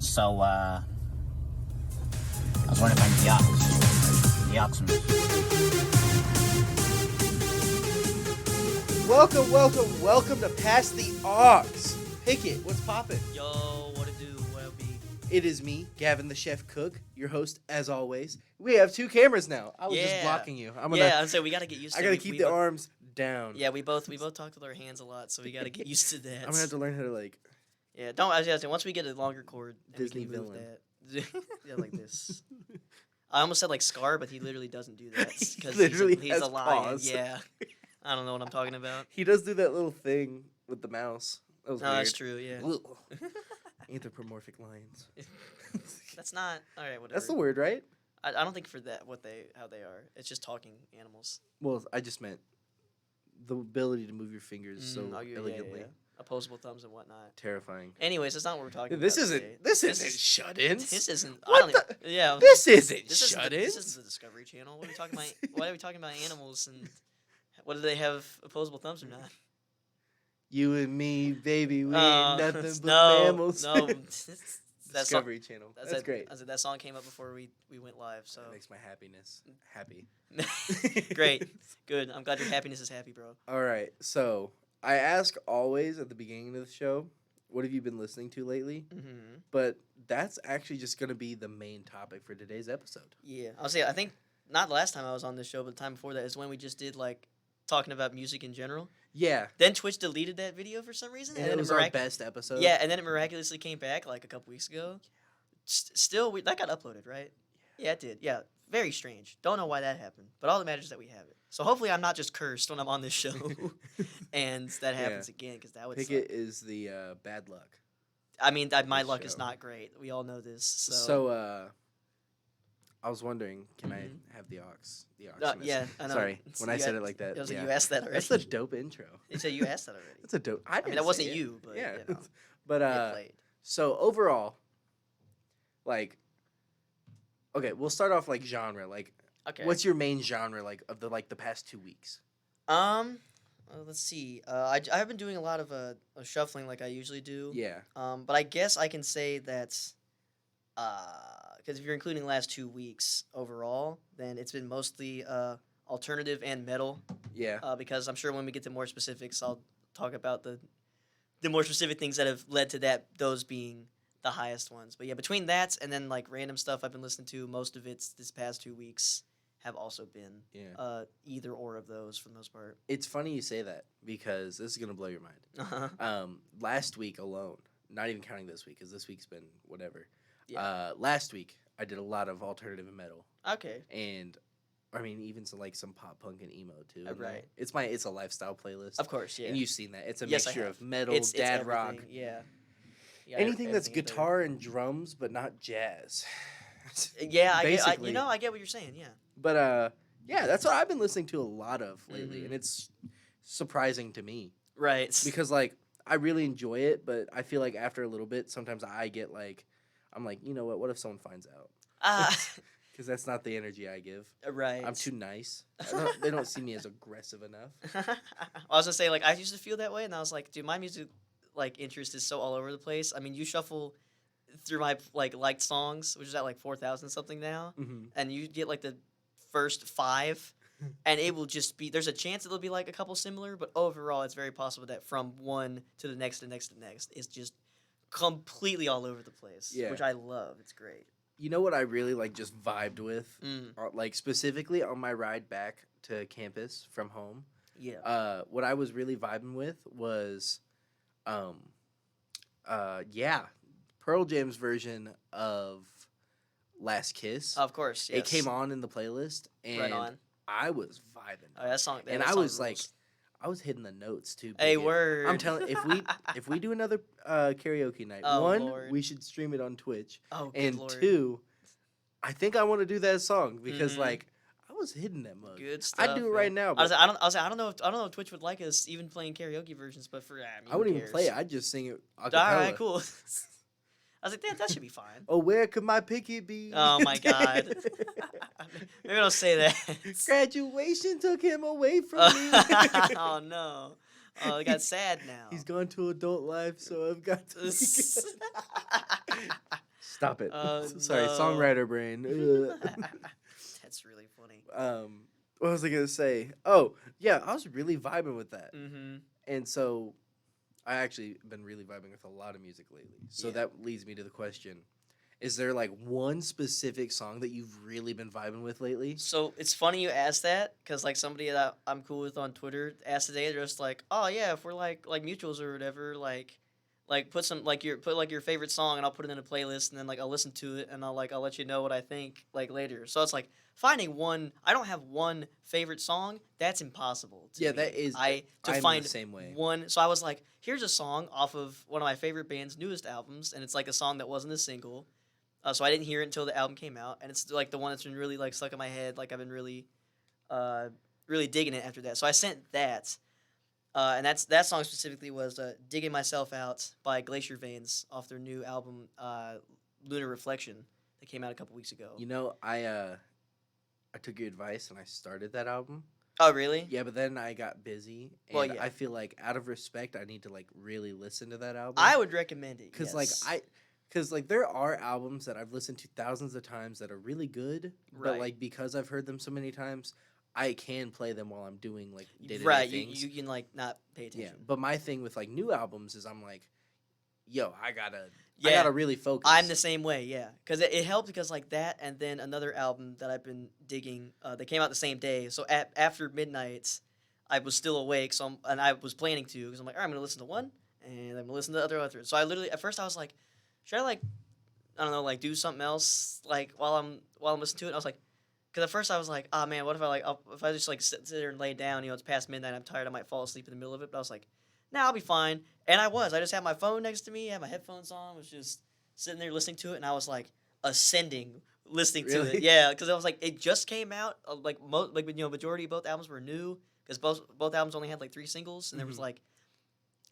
So, I was wondering if the ox was Welcome to Pass the Aux. Pickett, what's poppin'? Yo, what it do? What it be? It is me, Gavin the Chef Cook, your host as always. We have two cameras now. I was just blocking you. I'm saying we gotta get used to it. I gotta keep the arms down. Yeah, we both talk with our hands a lot, so we gotta get used to that. I'm gonna have to learn how to like. Yeah, don't. I was gonna say, once we get a longer cord, Disney we can move villain. that. Yeah, like this. I almost said like Scar, but he literally doesn't do that He because literally he's has a lion. paws. Yeah, I don't know what I'm talking about. He does do that little thing with the mouse. That was No, weird. that's true. Yeah, Anthropomorphic lions. that's not all right. Whatever. That's the word, right? I don't think for that how they are. It's just talking animals. Well, I just meant the ability to move your fingers so Yeah, elegantly. yeah. Opposable thumbs and whatnot. Terrifying. Anyways, that's not what we're talking This about. isn't. today. This isn't shut-ins. This isn't. What I don't the? even, yeah. This isn't This isn't shut-ins. the Discovery Channel. What are we talking about? Why are we talking about animals and what do they have opposable thumbs or not? You and me, baby, we ain't nothing but no, mammals. no. That Discovery Channel. That's it. great. I said that song came up before we went live. So That makes my happiness happy. great, good. I'm glad your happiness is happy, bro. All right, so I ask always at the beginning of the show, what have you been listening to lately? Mm-hmm. But that's actually just going to be the main topic for today's episode. Yeah, I'll say I think not the last time I was on this show, but the time before that is when we just did like talking about music in general. Yeah. Then Twitch deleted that video for some reason, And it was our best episode. Yeah, and then it miraculously came back like a couple weeks ago. Still, that got uploaded, right? Yeah, it did. Yeah, very strange. Don't know why that happened, but all that matters is that we have it. So hopefully I'm not just cursed when I'm on this show, and that happens again, because that would Pickett suck. is the bad luck. I mean, my this luck show. is not great. We all know this. So, I was wondering, can I have the aux? The aux. Yeah, I know. Sorry, when I said it like that. I was yeah. like, you asked that already. That's a dope intro. You said you asked that already. That's a dope. I mean, that didn't wasn't say it. you, but yeah. you know, But it played. so overall, like, okay, we'll start off like genre. Like, Okay. what's your main genre like of the past 2 weeks? Let's see. I've been doing a lot of shuffling like I usually do. Yeah. But I guess I can say that, because if you're including the last 2 weeks overall, then it's been mostly alternative and metal. Yeah. Because I'm sure when we get to more specifics, I'll talk about the more specific things that have led to those being the highest ones. But yeah, between that and then like random stuff I've been listening to, most of it's this past 2 weeks have also been either or of those for the most part. It's funny you say that because this is gonna blow your mind. Uh-huh. Last week alone, not even counting this week, because this week's been whatever. Yeah. Last week I did a lot of alternative and metal, Okay. and I mean even some pop punk and emo too. in Right. there. It's a lifestyle playlist. Of course, yeah. And you've seen that. It's a Yes, I mixture have. of metal, It's dad rock, everything, Yeah. anything that's everything in there. guitar and drums, but not jazz. Yeah, I Basically. get what you're saying. Yeah. But yeah, that's what I've been listening to a lot of lately, Mhm. and it's surprising to me Right. because like I really enjoy it, but I feel like after a little bit, sometimes I get like, I'm like, you know what? What if someone finds out? Because that's not the energy I give. Right. I'm too nice. They don't see me as aggressive enough. I was gonna say, like, I used to feel that way, and I was like, dude, my music like interest is so all over the place. I mean, you shuffle through my liked songs, which is at like 4,000 something now, Mm-hmm. and you get like the first 5, and it will just be. There's a chance it'll be like a couple similar, but overall, it's very possible that from one to the next, it's just completely all over the place. Yeah. Which I love. It's great. You know what I really like just vibed with? Mm. Like specifically on my ride back to campus from home. Yeah. What I was really vibing with was, Pearl Jam's version of Last Kiss. Of course. Yes. It came on in the playlist, and Right on. I was vibing. Oh, that song. And that I song was like, rules. I was hitting the notes too. Hey, Bigot. word. I'm telling if we do another karaoke night, Oh, one, Lord. we should stream it on Twitch, Oh, good and Lord. 2, I think I want to do that song because Mhm. like I was hitting that mug. Good stuff. I'd do it right man. now. I But don't know if Twitch would like us even playing karaoke versions, but for I wouldn't even play it. I'd just sing it a cappella. All right, cool. I was like, that should be fine. Oh, where could my picket be? Oh my God. Maybe don't say that. Graduation took him away from me. Oh no. Oh, it got sad now. He's gone to adult life, so I've got to. Stop it. Sorry, No. songwriter brain. Ugh. That's really funny. What was I gonna say? Oh, yeah, I was really vibing with that, Mm-hmm. and so I actually been really vibing with a lot of music lately. So Yeah. that leads me to the question: is there like one specific song that you've really been vibing with lately? So it's funny you asked that because like somebody that I'm cool with on Twitter asked today, they're just like, oh yeah, if we're like mutuals or whatever, like put some like your favorite song and I'll put it in a playlist and then like I'll listen to it and I'll let you know what I think like later. So it's like finding one. I don't have one favorite song. That's impossible. To Yeah, me. that is. To I'm find the same way. one. So I was like, here's a song off of one of my favorite band's newest albums, and it's like a song that wasn't a single. So I didn't hear it until the album came out, and it's like the one that's been really like stuck in my head. Like I've been really, really digging it after that. So I sent that, and that song specifically was "Digging Myself Out" by Glacier Veins off their new album "Lunar Reflection" that came out a couple weeks ago. You know, I took your advice and I started that album. Oh really? Yeah, but then I got busy, and Well, yeah. I feel like out of respect, I need to like really listen to that album. I would recommend it because yes. because like there are albums that I've listened to thousands of times that are really good, but Right. like because I've heard them so many times, I can play them while I'm doing like day-to-day Right, things. you can like not pay Yeah, attention. but my thing with like new albums is I'm like, yo, I Yeah. gotta really focus. I'm the same way, yeah. Because it helped because like that, and then another album that I've been digging. That came out the same day. So after midnight, I was still awake. And I was planning to because I'm like, all right, I'm gonna listen to one, and I'm gonna listen to the other. So I literally at first I was like, should I like, I don't know, like do something else like while I'm listening to it. And I was like, because at first I was like, oh man, what if I like if I just like sit there and lay down, it's past midnight, I'm tired, I might fall asleep in the middle of it. But I was like, nah, I'll be fine. And I just had my phone next to me, had my headphones on, was just sitting there listening to it, and I was like ascending listening to it. Really? Yeah, because I was like, it just came out. Majority of both albums were new because both albums only had like 3 singles, and there was Mhm. like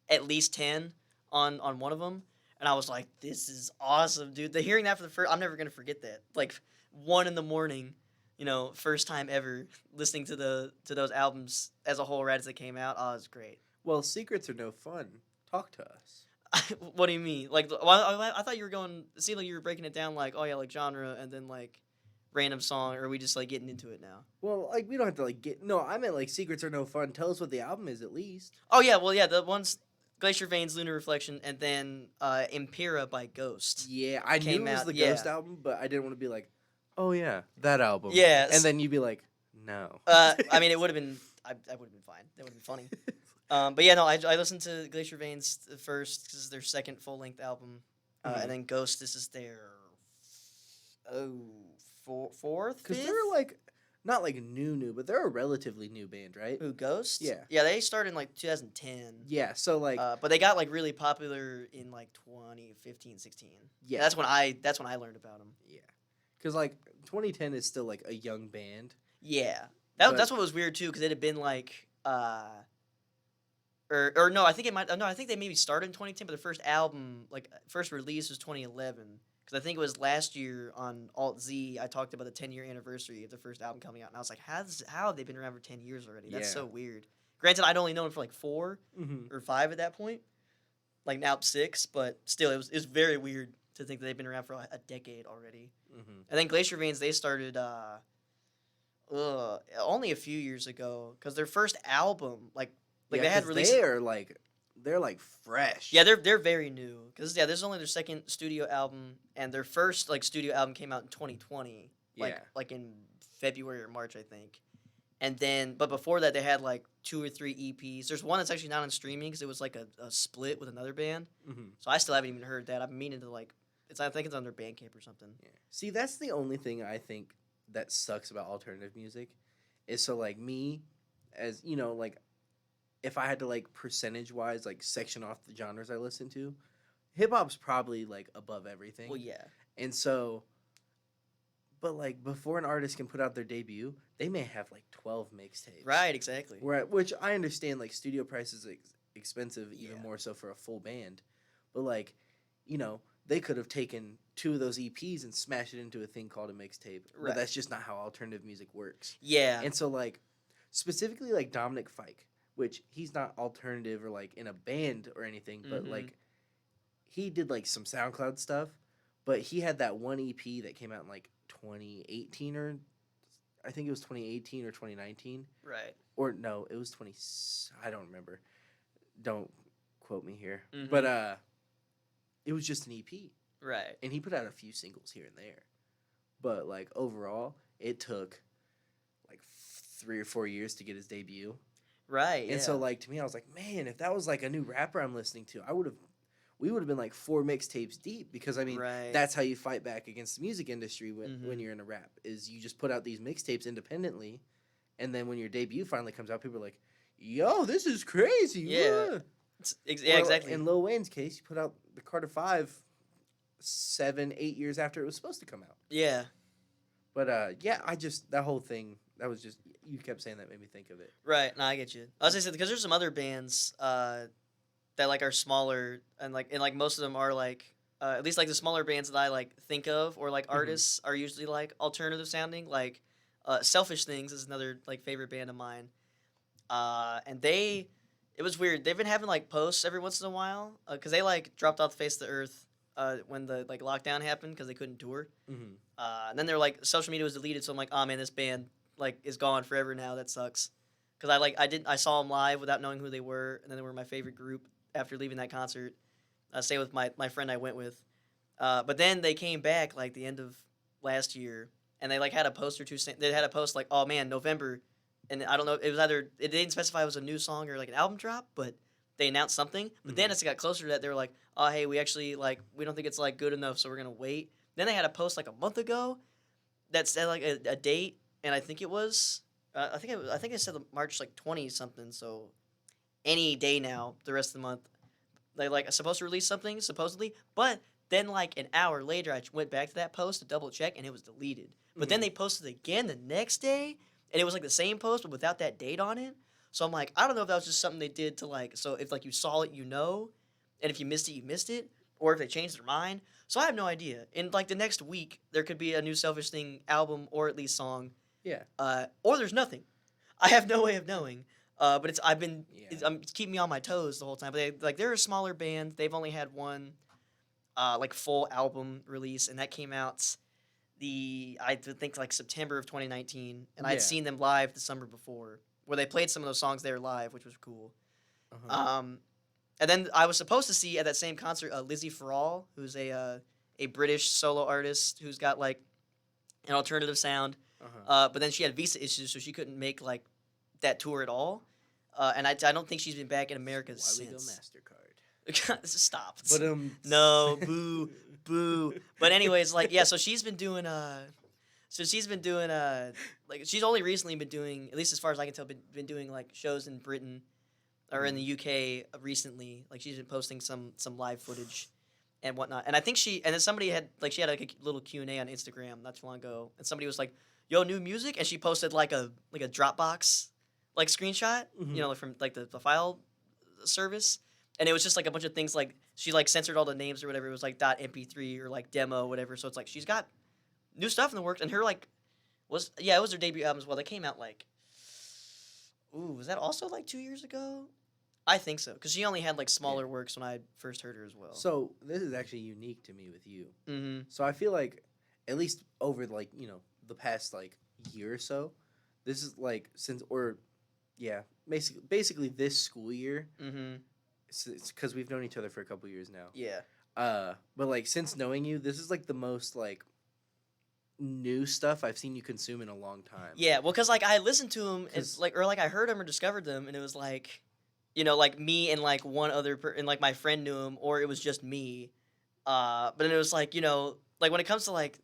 at least 10 on one of them. And I was like, this is awesome, dude. Hearing that for the first, I'm never gonna forget that. Like 1 a.m, first time ever listening to those albums as a whole right as they came out. Oh, it's great. Well, secrets are no fun. Talk to us. What do you mean? Like, I thought you were going. It seemed like you were breaking it down, like, oh yeah, like genre, and then like random song, or are we just like getting into it now? Well, like we don't have to like get. No, I meant like secrets are no fun. Tell us what the album is at least. Oh yeah, well yeah, the ones Glacier Veins, Lunar Reflection, and then Impera by Ghost. Yeah, I knew Came it was out- the yeah. Ghost album, but I didn't want to be like, oh yeah, that album. Yeah, and then you'd be like, no. I mean, it would have been. I would have been fine. That would have been funny. But yeah, no, I listened to Glacier Veins first. This is their second full length album, Mhm. and then Ghost. This is their fourth. Because Fifth? they're like not like new, but they're a relatively new band, right? Who, Ghost? Yeah. Yeah, they started in like 2010. Yeah, so like But they got like really popular in like 2015, 16. yeah, That's when I learned about them. yeah, because like 2010 is still like a young band. Yeah. But- That's what was weird too, because it had been like or no, I think it might. No, I think they maybe started in 2010, but their first album, like first release, was 2011. Because I think it was last year on Alt Z, I talked about the 10-year anniversary of the first album coming out, and I was like, how have they been around for 10 years already? That's Yeah. so weird. Granted, I'd only known them for like 4 Mm-hmm. or 5 at that point, like now 6, but still, it was very weird to think that they've been around for a decade already. Mm-hmm. And then Glacier Veins, they started only a few years ago, because their first album, like they had released. They're like fresh. Yeah, they're very new, because this is only their second studio album, and their first like studio album came out in 2020, Yeah. like in February or March, I think. And then, but before that, they had like 2 or 3 EPs. There's one that's actually not on streaming because it was like a split with another band. Mm-hmm. So I still haven't even heard that. I've been meaning to like, I think it's on their Bandcamp or something. Yeah. See, that's the only thing I think that sucks about alternative music, is so like me, as you know, like if I had to like percentage wise like section off the genres I listen to, hip hop's probably like above everything. Well, yeah. And so, but like before an artist can put out their debut, they may have like 12 mixtapes. Right, exactly. Which I understand, like studio prices expensive, even Yeah. more so for a full band. But like, you know, they could have taken 2 of those EPs and smashed it into a thing called a mixtape. Right. But that's just not how alternative music works. Yeah. And so like, specifically like Dominic Fike, which he's not alternative or like in a band or anything, but Mhm. like he did like some SoundCloud stuff, But he had that one EP that came out in like 2018 or I think it was 2018 or 2019. Right. Or no, it was 20. I don't remember. Don't quote me here. Mhm. But it was just an EP. Right. And he put out a few singles here and there. But like overall, it took like 3 or 4 years to get his debut. Right. And so like to me, I was like, man, if that was like a new rapper I'm listening to, we would have been like 4 mixtapes deep, because I mean Right. that's how you fight back against the music industry when Mhm. you're in a rap, is you just put out these mixtapes independently, and then when your debut finally comes out, people are like, yo, this is crazy. Yeah. Whoa." Yeah, exactly. In Lil Wayne's case, you put out the Carter 5 7, 8 years after it was supposed to come out. Yeah. But yeah, that whole thing, that was just, you kept saying that, made me think of it. Right. No, I get you. I was gonna say, because there's some other bands that like are smaller, and like most of them are like at least like the smaller bands that I like think of, or like artists are usually like alternative sounding. Like Selfish Things is another like favorite band of mine. And it was weird. They've been having like posts every once in a while, because they like dropped off the face of the earth when the like lockdown happened, because they couldn't tour. Mm-hmm. And then they're like, social media was deleted, so I'm like, oh man, this band like is gone forever now. That sucks. Because I saw them live without knowing who they were, and then they were my favorite group after leaving that concert. I stayed with my friend I went with. But then they came back like the end of last year, and they like had a post or two. They had a post like, oh man, November, and I don't know, it was either, it didn't specify it was a new song or like an album drop, but they announced something. But then as it got closer to that, they were like, oh hey, we actually like, we don't think it's like good enough, so we're gonna wait. Then they had a post like a month ago that said like a date, and I think it was I think it said March like 20 something, so any day now the rest of the month they like are supposed to release something supposedly. But then like an hour later I went back to that post to double check, and it was deleted. But then they posted again the next day, and it was like the same post but without that date on it. So I'm like, I don't know if that was just something they did to like, so if like you saw it, you know, and if you missed it, you missed it, or if they changed their mind. So I have no idea. In like the next week, there could be a new Selfish Thing album, or at least song. Yeah. Or there's nothing. I have no way of knowing. But it's keeping me on my toes the whole time. But they're a smaller band. They've only had one like full album release, and that came out I think like September of 2019, and I'd seen them live the summer before, where they played some of those songs there live, which was cool. And then I was supposed to see at that same concert Lizzie Farrell, who's a British solo artist who's got like an alternative sound. But then she had visa issues, so she couldn't make like that tour at all. And I don't think she's been back in America since. Why we go MasterCard? Stop. But no, boo, boo. But anyways, like yeah, so she's been doing like she's only recently been doing, at least as far as I can tell, been doing like shows in Britain or in the UK recently. Like she's been posting some live footage and whatnot. And I think then somebody had she had like a little Q&A on Instagram not too long ago, and somebody was like, yo, new music, and she posted like a Dropbox like screenshot, you know, from like the file service, and it was just like a bunch of things, like she like censored all the names or whatever. It was like .mp3 or like demo, whatever. So it's like she's got new stuff in the works, and her like it was her debut album as well. They came out like, was that also like 2 years ago? I think so, because she only had like smaller works when I first heard her as well. So this is actually unique to me with you. Mm-hmm. So I feel like, at least over like, you know, the past like year or so, this is like basically this school year. Mm-hmm. It's because we've known each other for a couple years now. Yeah. But like since knowing you, this is like the most like new stuff I've seen you consume in a long time. Yeah, well, because like I listened to them, or I heard them or discovered them, and it was like, you know, like me and like one other and like my friend knew him, or it was just me. But then it was like, you know, like when it comes to like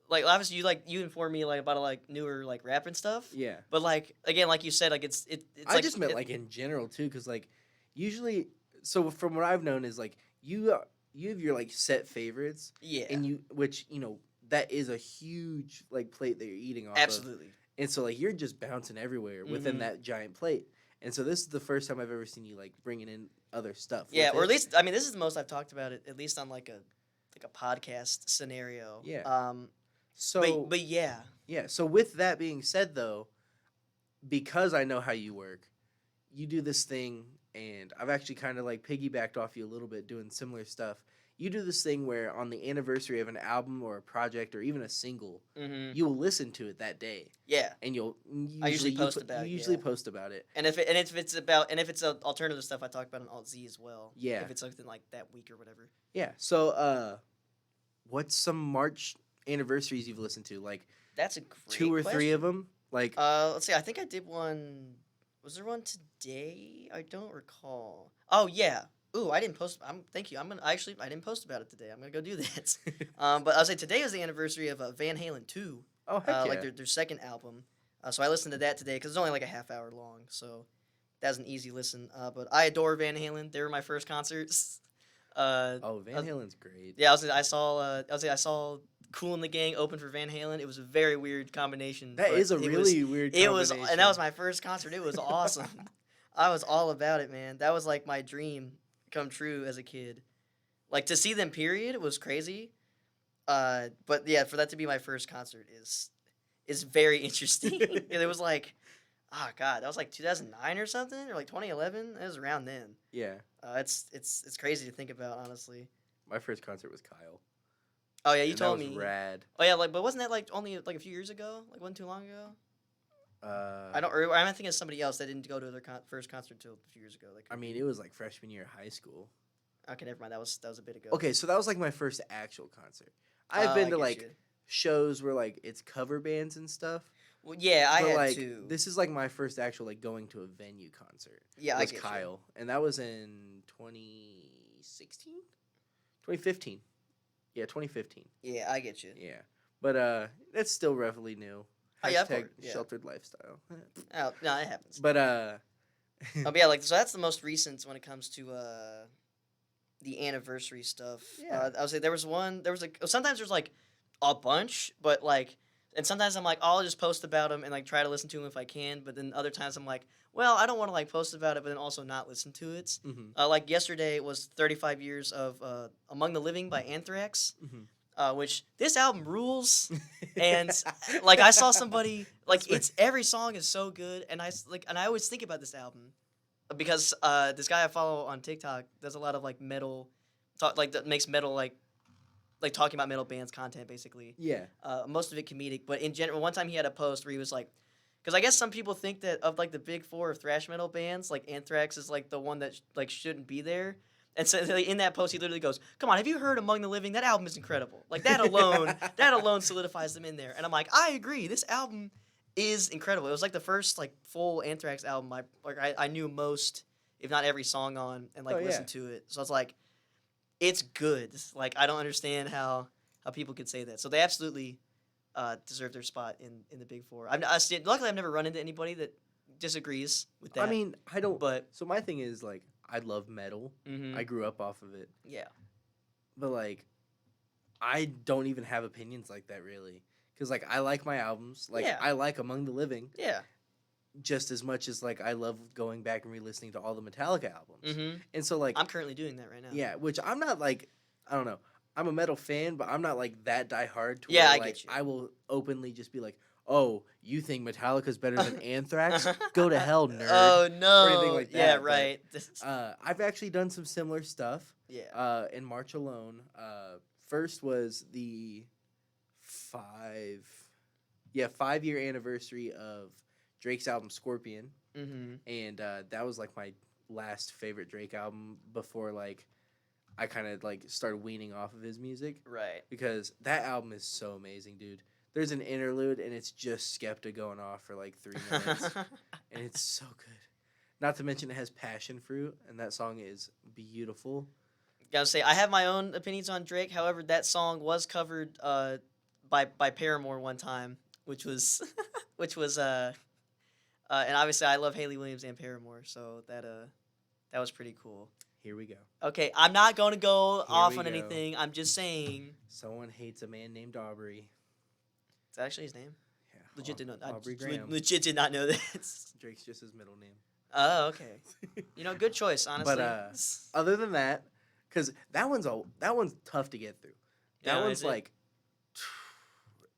obviously you informed me like about like newer like rap and stuff. Yeah. But like again, like you said, like it's I like, just meant like in general too, because like usually, so from what I've known is like you have your like set favorites. Yeah. And which you know that is a huge like plate that you're eating off. Absolutely. Of. And so like you're just bouncing everywhere within that giant plate. And so this is the first time I've ever seen you like bringing in other stuff. Yeah, or at least I mean this is the most I've talked about it, at least on like a podcast scenario. Yeah. So but yeah. Yeah. So with that being said though, because I know how you work, you do this thing, and I've actually kind of like piggybacked off you a little bit doing similar stuff. you do this thing where on the anniversary of an album or a project or even a single, Mm-hmm. you will listen to it that day, Yeah. and I usually you post put- about you it, usually yeah. post about it. And if it's alternative stuff, I talk about on Alt Z as well. Yeah. If it's something like that week or whatever. Yeah. So, what's some March anniversaries you've listened to? Like That's a great 2 or 3 of question. them? Like, Let's see. I think I did one. Was there one today? I don't recall. Oh yeah. Ooh, I didn't post. Thank you. I didn't post about it today. I'm gonna go do that. But I'll say today was the anniversary of Van Halen 2. oh heck yeah. Like their second album. So I listened to that today because it's only like a half hour long. So that was an easy listen. But I adore Van Halen. They were my first concerts. Van Halen's great. Yeah, I saw Kool and the Gang open for Van Halen. It was a very weird combination. That but is a it really weird It was, combination. and that was my first concert. It was awesome. I was all about it, man. That was like my dream come true as a kid. Like to see them, period, was crazy. But yeah, for that to be my first concert is very interesting. And it was like, oh god, that was like 2009 or something, or like 2011. It was around then. Yeah. It's crazy to think about, honestly. My first concert was Kyle. Oh yeah, you and told that was me. rad. Oh yeah, like, but wasn't that like only like a few years ago? Like wasn't too long ago? I I'm thinking of somebody else that didn't go to their first concert until a few years ago. Like, I mean, it was like freshman year of high school. okay, never mind. That was a bit ago. Okay, so that was like my first actual concert. I've I been to get like you. shows where like it's cover bands and stuff. Well, yeah, I but had like two. this is like my first actual like going to a venue concert. Yeah, I was get you. Kyle, and that was in 2016, 2015. Yeah, 2015. Yeah, I get you. Yeah, but it's still relatively new. Oh, yeah, of Hashtag course, yeah. sheltered lifestyle. Oh, no, it happens. but But yeah, like so that's the most recent when it comes to the anniversary stuff. Yeah. I would say there was like sometimes there's like a bunch, but like and sometimes I'm like I'll just post about them and like try to listen to them if I can, but then other times I'm like, well, I don't want to like post about it, but then also not listen to it. mhm, Like yesterday was 35 years of Among the Living by Anthrax, mhm. which this album rules. And like I saw somebody like it's every song is so good, and I always think about this album because this guy I follow on TikTok does a lot of like metal talk, like that makes metal like talking about metal bands content basically. Yeah. Most of it comedic, but in general, one time he had a post where he was like, because I guess some people think that of like the big four of thrash metal bands, like Anthrax is like the one that like shouldn't be there. And so like, in that post, he literally goes, "Come on, have you heard Among the Living? That album is incredible. Like that alone solidifies them in there." And I'm like, I agree. This album is incredible. It was like the first like full Anthrax album I knew most, if not every song on, and like Oh, yeah. listened to it. So it's like, it's good. Like I don't understand how people could say that. So they absolutely deserve their spot in the big four. Luckily I've never run into anybody that disagrees with that. I mean, I don't. but So my thing is like, I love metal. mhm. I grew up off of it, Yeah. but like, I don't even have opinions like that really, because like I like my albums. Like Yeah. I like Among the Living Yeah. just as much as like I love going back and re-listening to all the Metallica albums. Mm-hmm. And so like, I'm currently doing that right now. yeah, which I'm not like, I don't know. I'm a metal fan, but I'm not like that diehard. To Yeah, where, I like, get you. I will openly just be like, "Oh, you think Metallica's better than Anthrax? Go to hell, nerd." Oh no. anything like Yeah, that, but, right. I've actually done some similar stuff yeah. in March alone. First was the 5-year anniversary of Drake's album Scorpion, Mm-hmm. and that was like my last favorite Drake album before like I kind of like started weaning off of his music, Right. because that album is so amazing, dude. There's an interlude and it's just Skepta going off for like 3 minutes, and it's so good. Not to mention it has passion fruit, and that song is beautiful. Gotta say, I have my own opinions on Drake. However, that song was covered by Paramore one time, which was and obviously I love Hayley Williams and Paramore, so that was pretty cool. Here we go. Okay, I'm not going to go off we on go. anything. I'm just saying. Someone hates a man named Aubrey. Is that actually his name? Yeah, Legit did not. Aubrey I Graham. legit did not know that. Drake's just his middle name. Oh, okay. You know, good choice, honestly. But other than that, because that one's tough to get through. That Yeah, one's is it? like,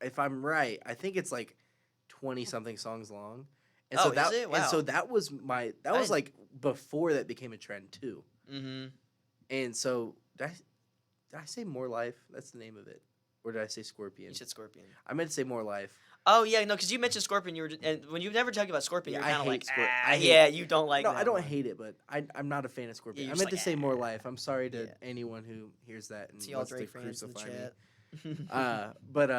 if I'm right, I think it's like 20 something songs long. And Oh, so is that it? and so Wow. that was I was didn't- like before that became a trend too. Mm-hmm. And so Did I say More Life? That's the name of it. Or did I say Scorpion? You said Scorpion. I meant to say More Life. Oh yeah, no, because you mentioned Scorpion. And when you never talked about Scorpion, Yeah, you're I kind of like, hate Scorpion. I hate- yeah, you don't like. No, that I don't one. hate it, but I'm not a fan of Scorpion. Yeah, I you're meant just to like, say More Life. I'm sorry to Yeah. anyone who hears that and See all wants to Drake fans in the crucify me. chat. But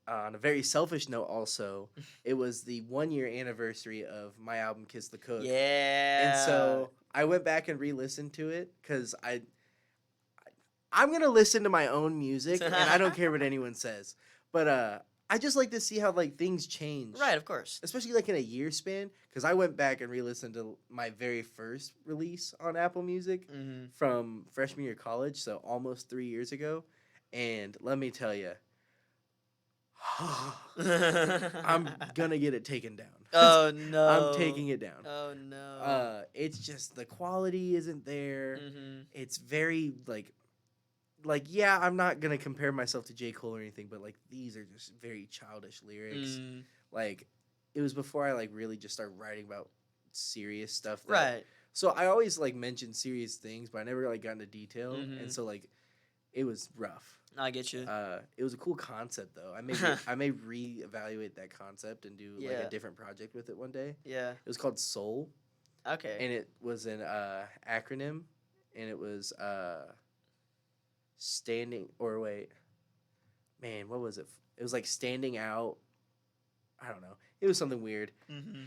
on a very selfish note, also, it was the 1-year anniversary of my album Kiss the Cook. Yeah. And so I went back and re-listened to it because I'm gonna listen to my own music and I don't care what anyone says. But I just like to see how like things change. Right, of course. Especially like in a year span, because I went back and re-listened to my very first release on Apple Music Mm-hmm. from freshman year of college, so almost 3 years ago. And let me tell you, I'm gonna get it taken down. Oh no. I'm taking it down. Oh no. It's just the quality isn't there. Mm-hmm. It's very like yeah, I'm not gonna compare myself to J. Cole or anything, but like these are just very childish lyrics. Mm. Like it was before I like really just started writing about serious stuff. Right. So I always like mentioned serious things, but I never like got into detail, Mhm. and so like it was rough. I get you. It was a cool concept though. I may reevaluate that concept and do like Yeah. a different project with it one day. Yeah. It was called Soul, Okay. and it was an acronym, and it was standing or wait, man, what was it? It was like standing out. I don't know. It was something weird. Mm-hmm.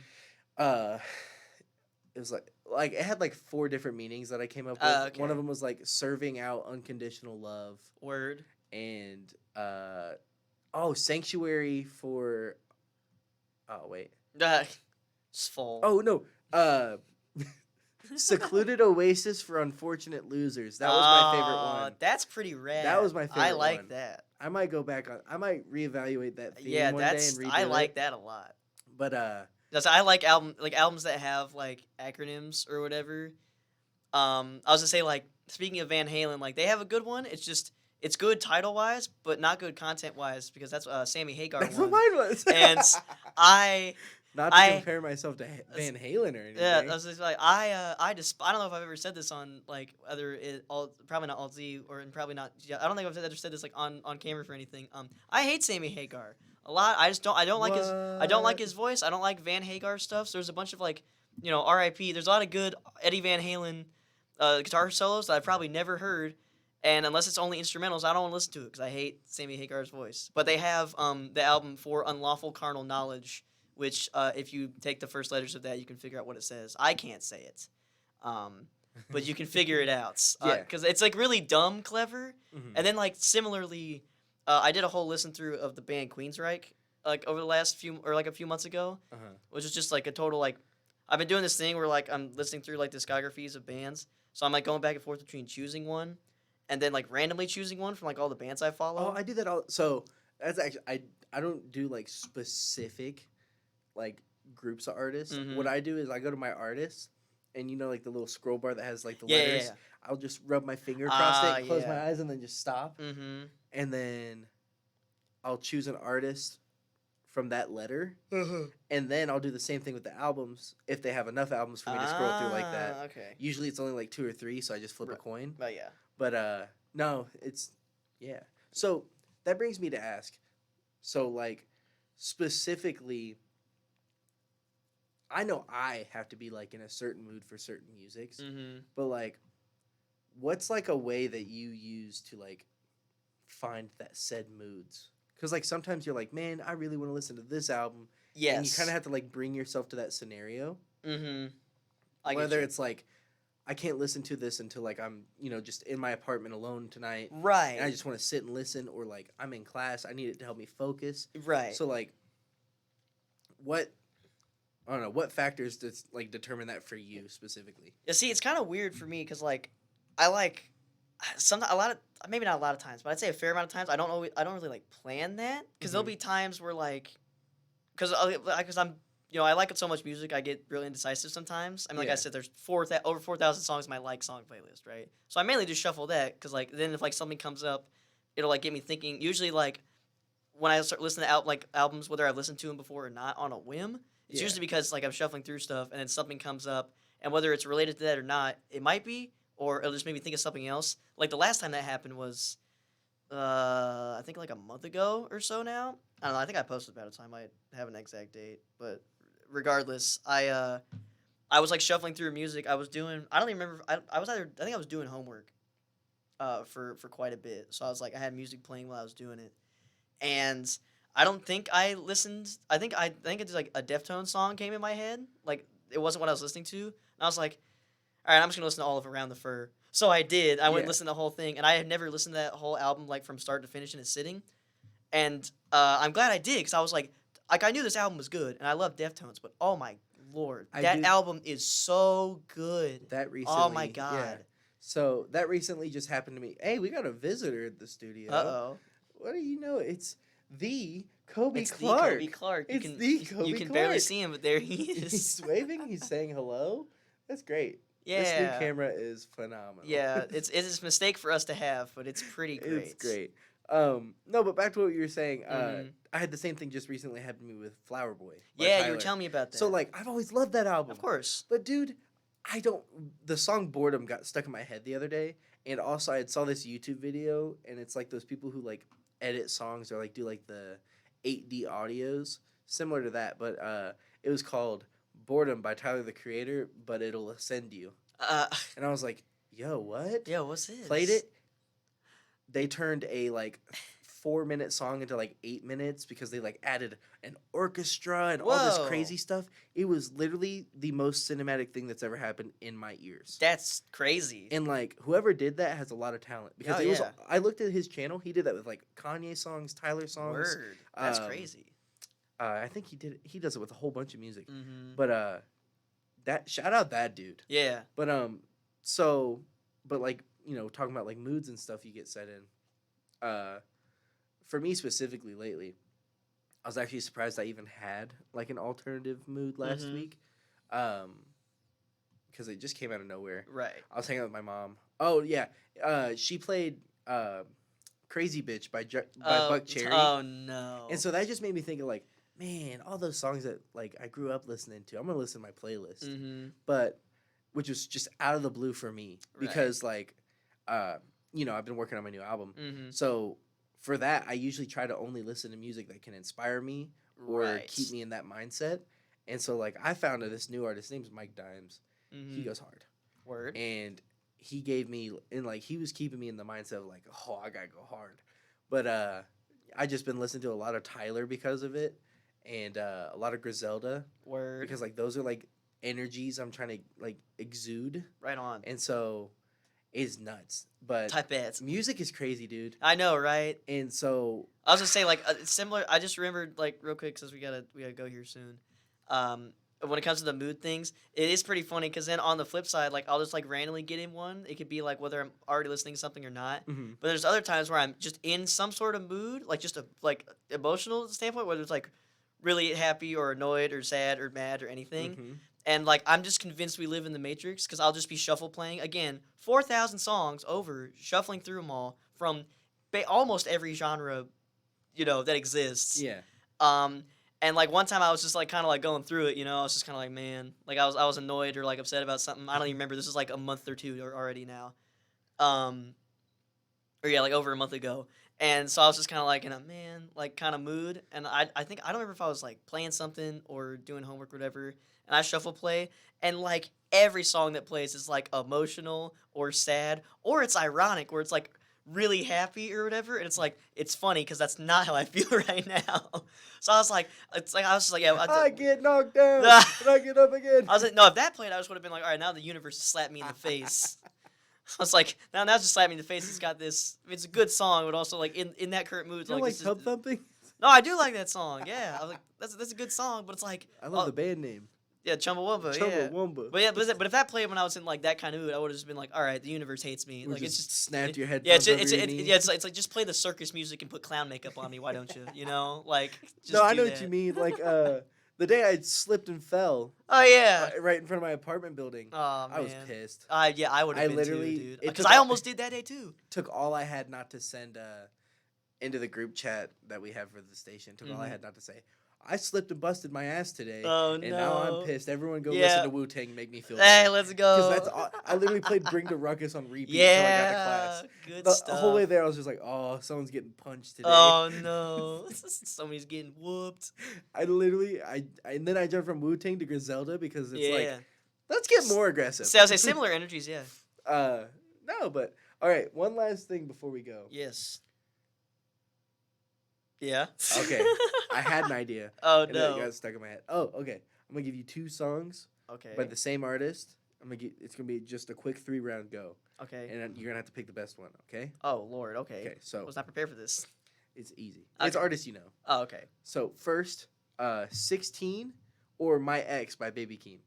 It was like it had like 4 different meanings that I came up with. Okay. One of them was like serving out unconditional love, Word. and sanctuary for. Oh wait. Just full. Oh no. Secluded oasis for unfortunate losers. That was my favorite one. That's pretty rad. That was my favorite I like one. that. I might go back on. I might reevaluate that theme Yeah, one day and redo I it. like that a lot. But I like albums that have like acronyms or whatever. I was gonna say like speaking of Van Halen, like they have a good one. It's good title wise, but not good content wise because that's Sammy Hagar that's one. what mine was. And I Not to compare myself to Van Halen or anything. yeah, I was just like I don't know if I've ever said this on like probably not Alt Z or probably not. Yeah, I don't think I've ever said this like on camera for anything. I hate Sammy Hagar a lot. I don't like his voice. I don't like Van Hagar stuff. So there's a bunch of like R.I.P. There's a lot of good Eddie Van Halen guitar solos that I've probably never heard. And unless it's only instrumentals, I don't want to listen to it because I hate Sammy Hagar's voice. But they have the album For Unlawful Carnal Knowledge, which if you take the first letters of that, you can figure out what it says. I can't say it, but you can figure it out. Because it's like really dumb, clever. Mhm. And then like similarly, I did a whole listen through of the band Queensryche like over the last a few months ago, which is just like a total like I've been doing this thing where like I'm listening through like discographies of bands, so I'm like going back and forth between choosing one. And then like randomly choosing one from like all the bands I follow. Oh, I do that all. So that's actually I don't do like specific like groups of artists. Mhm. What I do is I go to my artists, and like the little scroll bar that has like the Yeah, letters. yeah. I'll just rub my finger across it, close yeah. my eyes, and then just stop. Mm-hmm. And then I'll choose an artist from that letter, and then I'll do the same thing with the albums if they have enough albums for me to scroll through like that. Okay. Usually it's only like 2 or 3, so I just flip a Right. coin. But yeah. But no, it's yeah. So that brings me to ask. So like specifically, I know I have to be like in a certain mood for certain musics, Mm-hmm. but like, what's like a way that you use to like find that said moods? Because like sometimes you're like, man, I really want to listen to this album. Yes. And you kind of have to like bring yourself to that scenario. Mm-hmm. Whether it's like, I can't listen to this until like I'm, just in my apartment alone tonight. Right. And I just want to sit and listen, or like I'm in class, I need it to help me focus. Right. So like, I don't know, what factors does like determine that for you specifically? Yeah, see, it's kind of weird for me because like maybe not a lot of times, but I'd say a fair amount of times I don't really like plan that because there'll be times where like because I'm I like so much music I get really indecisive sometimes. I mean, like I said, there's over 4,000 songs in my like song playlist, right? So I mainly just shuffle that because like then if like something comes up, it'll like get me thinking. Usually like when I start listening to albums, whether I've listened to them before or not, on a whim, it's usually because like I'm shuffling through stuff and then something comes up, and whether it's related to that or not, it might be, or it'll just make me think of something else. Like the last time that happened was, I think like a month ago or so now. I don't know. I think I posted about it, so I might have an exact date. But regardless, I was like shuffling through music. I was doing. I don't even remember. I was either. I think I was doing homework. For quite a bit. So I was like, I had music playing while I was doing it, and I don't think I listened. I think it's like a Deftones song came in my head. Like it wasn't what I was listening to, and I was like, all right, I'm just gonna listen to all of Around the Fur. So I did. I went and listened to the whole thing, and I had never listened to that whole album like from start to finish in a sitting, and I'm glad I did because I was like I knew this album was good, and I love Deftones, but oh my lord, that album is so good. That recently. Oh my god. Yeah. So that recently just happened to me. Hey, we got a visitor at the studio. Uh-oh. What do you know? It's the Kobe It's Clark. the Kobe Clark. It's the Kobe You can Clark. barely see him, but there he is. He's waving. He's saying hello. That's great. Yeah. This new camera is phenomenal. Yeah, it's a mistake for us to have, but it's pretty great. It's great. No, but back to what you were saying. Mhm. I had the same thing just recently happen to me with Flower Boy. by Yeah, you Tyler. were telling me about that. So like, I've always loved that album. of course. But dude, the song Boredom got stuck in my head the other day, and also I saw this YouTube video, and it's like those people who like edit songs or like do like the 8D audios, similar to that, but it was called Boredom by Tyler the Creator, but it'll ascend you. And I was like, yo, what? Yo, what's this? Played it. They turned a like 4-minute song into like 8 minutes because they like added an orchestra and all this Whoa. crazy stuff. It was literally the most cinematic thing that's ever happened in my ears. That's crazy. And like whoever did that has a lot of talent because Oh, it was. yeah. I looked at his channel. He did that with like Kanye songs, Tyler songs. Word. That's Um, crazy. I think he does it with a whole bunch of music. Mm-hmm. But that shout out that dude. Yeah. But but like talking about like moods and stuff you get set in. For me specifically lately, I was actually surprised I even had like an alternative mood last Mhm. week, because it just came out of nowhere. Right. I was hanging out with my mom. Oh yeah, she played "Crazy Bitch" by Buck Cherry. Oh no. And so that just made me think of like, man, all those songs that like I grew up listening to. I'm gonna listen to my playlist, Mm-hmm. but which was just out of the blue for me because like, I've been working on my new album, Mm-hmm. so for that I usually try to only listen to music that can inspire me or keep me in that mindset. And so like I found this new artist, his name's Mike Dimes. Mm-hmm. He goes hard, Word. and he gave me and like he was keeping me in the mindset of like, oh, I gotta go hard. But I just been listening to a lot of Tyler because of it, and a lot of Griselda Word. because like those are like energies I'm trying to like exude, Right on. and so it's nuts. But Type bets. music is crazy, dude. I know, right? And so I was gonna say like it's similar. I just remembered like real quick because we gotta go here soon. When it comes to the mood things, it is pretty funny because then on the flip side, like I'll just like randomly get in one. It could be like whether I'm already listening to something or not. mhm. But there's other times where I'm just in some sort of mood, like just a like emotional standpoint, whether it's like really happy or annoyed or sad or mad or anything. Mhm. And like I'm just convinced we live in the Matrix because I'll just be shuffle playing again 4,000 songs over, shuffling through them all from almost every genre, that exists. Yeah. And like one time I was just like kind of like going through it, I was just kind of like, man, like I was annoyed or like upset about something. I don't even remember. This is like a month or two already now. Or yeah, like over a month ago. And so I was just kind of like in a kind of mood. And I think, I don't remember if I was like playing something or doing homework or whatever. And I shuffle play. And like every song that plays is like emotional or sad or it's ironic where it's like really happy or whatever. And it's like, it's funny because that's not how I feel right now. So I was like, yeah. I get knocked down, but I get up again. I was like, no, if that played, I just would have been like, all right, now the universe has slapped me in the face. I was like, now it's just slapped me in the face. It's got this. It's a good song, but also like in that current mood, You don't like like Tub Thumping? no, I do like that song. Yeah, I was like, that's a good song, but it's like, I love the band name. yeah, Chumbawamba. Yeah. Chumbawamba. But yeah, but if that played when I was in like that kind of mood, I would have just been like, all right, the universe hates me. Or Like it's just snapped your head. yeah, it's like just play the circus music and put clown makeup on me. Why don't you? Like just No, I do know what that. you mean. Like the day I slipped and fell Oh yeah. right in front of my apartment building. Oh man. I was pissed. Yeah, I would have I been literally- too, dude. it Because took I all- almost did that day too. Took all I had not to send into the group chat that we have for the station. Took all I Mhm. had not to say, I slipped and busted my ass today. Oh, and now no. I'm pissed. Everyone go Yeah. listen to Wu-Tang and make me feel Hey, better. let's Because go. that's all, I literally played Bring the Ruckus on repeat until I got to class. Good The stuff. whole way there, I was just like, oh, someone's getting punched today. Oh no, somebody's getting whooped. I literally, and then I jumped from Wu-Tang to Griselda because it's like, Yeah. let's get more aggressive. So I would say similar energies, yeah. No, but all right. One last thing before we go. Yes. Yeah. Okay, I had an idea. Oh And then it no. got stuck in my head. Oh, okay. I'm gonna give you 2 songs Okay. by the same artist. It's gonna be just a quick 3-round go, Okay. and then you're gonna have to pick the best one. Okay. Oh Lord. Okay. Okay. I So was not prepared for this. it's easy. Okay. It's artists you know. Oh okay. So first, 16 or My Ex by Baby Keem.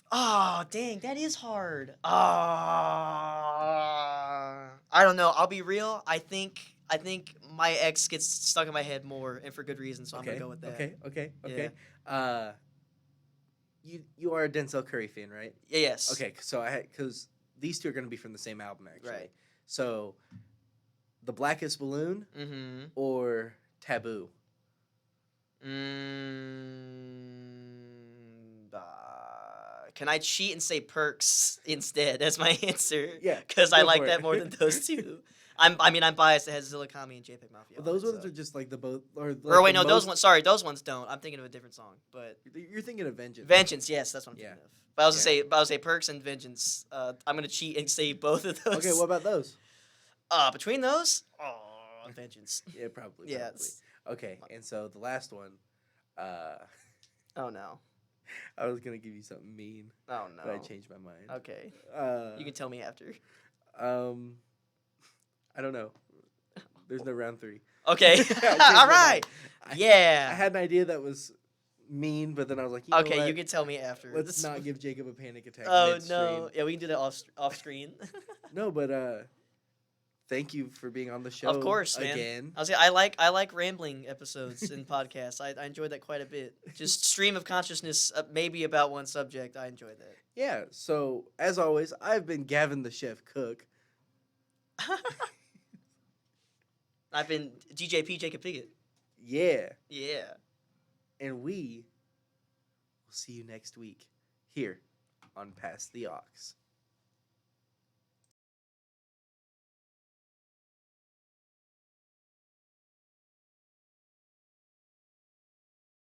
Oh dang, that is hard. I don't know. I'll be real. I think my ex gets stuck in my head more, and for good reason. So I'm gonna go with that. Okay. You are a Denzel Curry fan, right? Yeah, yes. Okay, so because these 2 are gonna be from the same album actually. Right. So, The Blackest Balloon Mm-hmm. or Taboo. Can I cheat and say Perks instead? That's my answer. Yeah, Because I go like for that it. more than those 2. I'm biased. It has Zilla Kami and JPEG Mafia. Well, those on it, ones so. are just like the both. Or Or wait, the no, those most- ones. Sorry, those ones don't. I'm thinking of a different song. But You're thinking of Vengeance. Vengeance, yes, that's what I'm Yeah. thinking of. But I was Yeah. gonna say Perks and Vengeance. I'm gonna cheat and say both of those. Okay, what about those? Between those, Vengeance. Yeah, probably. Yeah. Probably. Okay, and so the last one, Oh no. I was gonna give you something mean, Oh but I no. changed my mind. Okay. You can tell me after. I don't know. There's no round 3. Okay. I changed my All right. mind. Yeah. I had an idea that was mean, but then I was like, you know Okay, what? you can tell me after. Let's not give Jacob a panic attack. Oh midstream. no. Yeah, we can do that off screen. No, but thank you for being on the show. Of course, man. Again. I was I like rambling episodes and podcasts. I enjoyed that quite a bit. Just stream of consciousness, maybe about one subject. I enjoyed that. Yeah. So as always, I've been Gavin the Chef Cook. I've been DJP Jacob Piggott. Yeah. Yeah. And we will see you next week here on Pass the Aux.